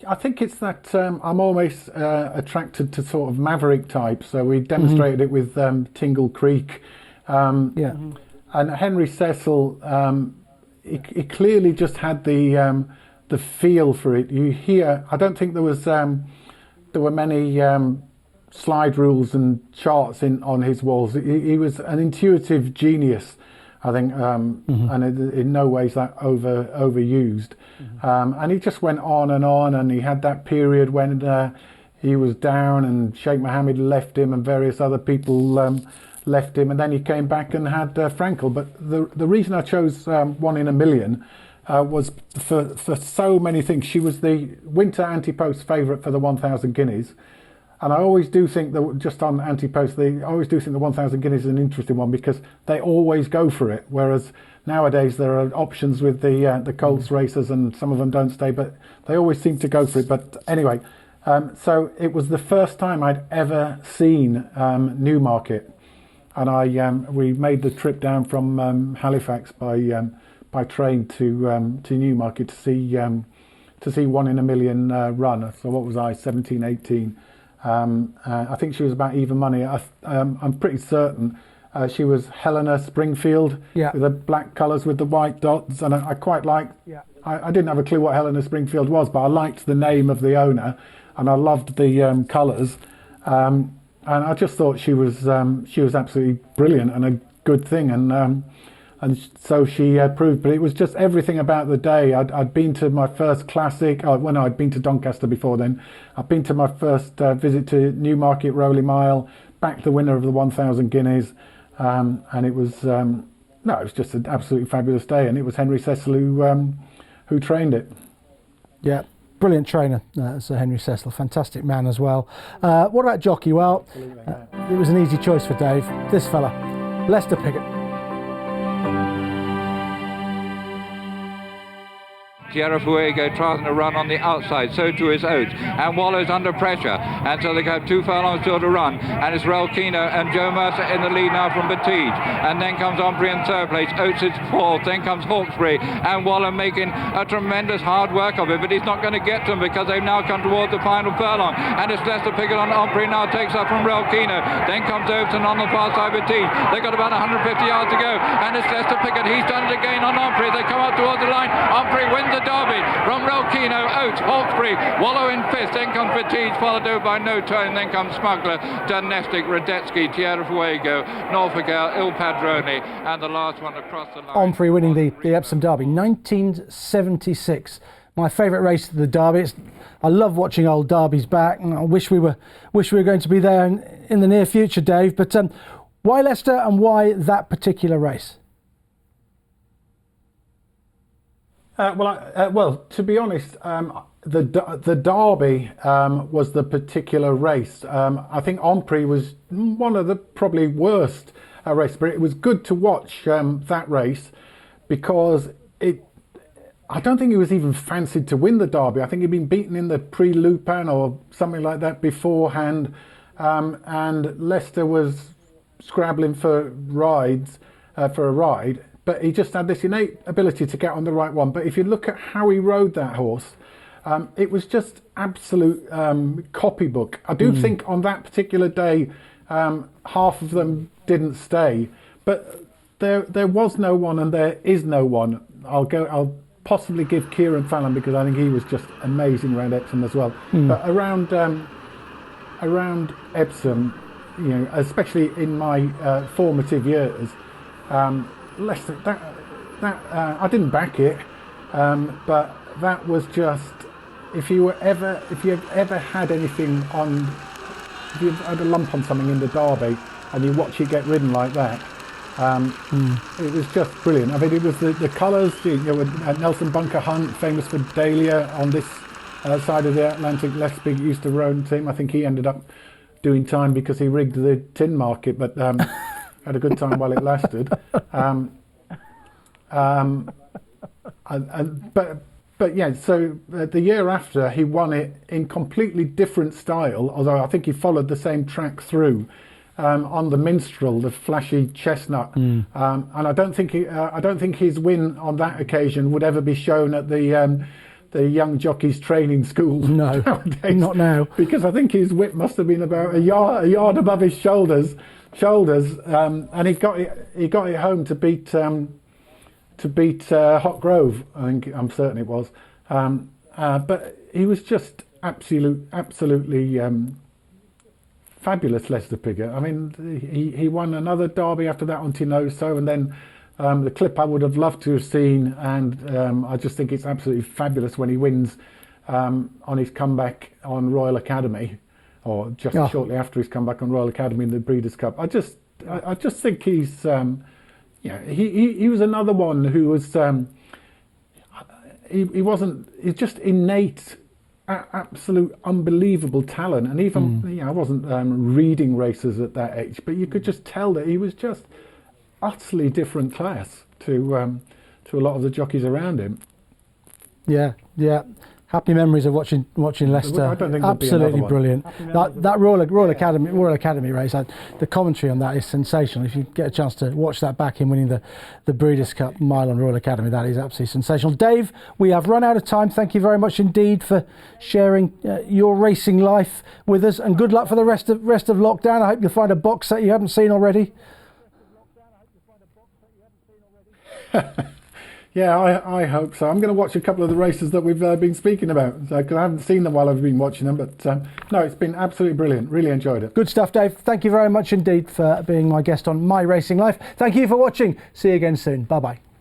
I think it's that I'm always attracted to sort of maverick types. So we demonstrated it with Tingle Creek. And Henry Cecil, he clearly just had the feel for it. You hear, I don't think there were many slide rules and charts on his walls. He was an intuitive genius, I think, and in no way is that overused. And he just went on, and he had that period when he was down and Sheikh Mohammed left him and various other people left him, and then he came back and had Frankel. But the reason I chose 1 in a million was for so many things. She was the winter anti-post favourite for the 1,000 guineas. And I always do think that, just on anti-post, I always do think the 1,000 guineas is an interesting one because they always go for it. Whereas nowadays there are options with the Colts racers, and some of them don't stay, but they always seem to go for it. But anyway, so it was the first time I'd ever seen Newmarket, and we made the trip down from Halifax by train to Newmarket to see 1 in a million run. So what was I, 17, 18? I think she was about even money. I'm pretty certain she was Helena Springfield with the black colours with the white dots, and I quite liked. I didn't have a clue what Helena Springfield was, but I liked the name of the owner, and I loved the colours. And I just thought she was absolutely brilliant and a good thing, and so she proved. But it was just everything about the day. I'd been to my first classic. When I'd been to Doncaster before then, I'd been to my first visit to Newmarket Rowley Mile, backed the winner of the 1,000 guineas, and it was it was just an absolutely fabulous day. And it was Henry Cecil who trained it. Yeah. Brilliant trainer, Sir Henry Cecil, fantastic man as well. What about jockey? Well, it was an easy choice for Dave. This fella, Lester Piggott. Tierra Fuego tries to run on the outside, so too is Oates, and Wallow's under pressure, and so they have 2 furlongs still to run, and it's Relkino and Joe Mercer in the lead now from Battige, and then comes Ombre in 3rd place, Oates is 4th, then comes Hawkesbury, and Wallow making a tremendous hard work of it, but he's not going to get to them because they've now come towards the final furlong, and it's Lester Piggott on Ombre now takes up from Relkino, then comes Overton on the far side Battige, they've got about 150 yards to go, and it's Lester Piggott, he's done it again on Ombre, they come up towards the line, Ombre wins the derby from Relkino, Oates, Hawkesbury, Wallow in 5th, then comes Battige, followed over by No Turn, then comes Smuggler, Donestic, Radetzky, Tierra Fuego, Norfolk Il Padrone, and the last one across the line. Omfrey winning the Epsom Derby, 1976. My favourite race of the Derby. I love watching old derbies back, and I wish we were going to be there in the near future, Dave. But why Leicester, and why that particular race? Well, to be honest, the Derby was the particular race. I think Omprey was one of the probably worst races, but it was good to watch that race because I don't think he was even fancied to win the Derby. I think he'd been beaten in the Prix-Lupin or something like that beforehand, and Leicester was scrabbling for a ride. But he just had this innate ability to get on the right one. But if you look at how he rode that horse, it was just absolute copybook. I do think on that particular day, half of them didn't stay. But there was no one, and there is no one. I'll possibly give Kieran Fallon because I think he was just amazing around Epsom as well. But around Epsom, you know, especially in my formative years. Leicester, I didn't back it, but that was just, if you've ever had anything on, if you've had a lump on something in the Derby and you watch it get ridden like that, it was just brilliant. I mean, it was the colours, you know, Nelson Bunker Hunt, famous for Dahlia on this side of the Atlantic. Les Big used to row team. I think he ended up doing time because he rigged the tin market, but had a good time while it lasted. But yeah, so the year after he won it in completely different style, although I think he followed the same track through on the Minstrel, the flashy chestnut, and I don't think his win on that occasion would ever be shown at the young jockeys training school. No, nowadays, not now, because I think his whip must have been about a yard above his shoulders, and he got it home to beat Hot Grove. I'm certain it was, but he was just absolutely fabulous, Lester Piggott. I mean, he won another Derby after that on Tinoso, and then the clip I would have loved to have seen, and I just think it's absolutely fabulous when he wins on his comeback on Royal Academy, or just shortly after his comeback on Royal Academy in the Breeders' Cup. I just think he's, he was another one who was, he's just innate, absolute unbelievable talent. And even, I wasn't reading races at that age, but you could just tell that he was just utterly different class to a lot of the jockeys around him. Yeah. Happy memories of watching Leicester. I don't think absolutely brilliant. That Royal Academy race, the commentary on that is sensational. If you get a chance to watch that back in winning the Breeders' Cup Mile on Royal Academy, that is absolutely sensational. Dave, we have run out of time. Thank you very much indeed for sharing your racing life with us, and good luck for the rest of lockdown. I hope you'll find a box set you haven't seen already. Yeah, I hope so. I'm going to watch a couple of the races that we've been speaking about. So, 'cause I haven't seen them while I've been watching them, but no, it's been absolutely brilliant. Really enjoyed it. Good stuff, Dave. Thank you very much indeed for being my guest on My Racing Life. Thank you for watching. See you again soon. Bye-bye.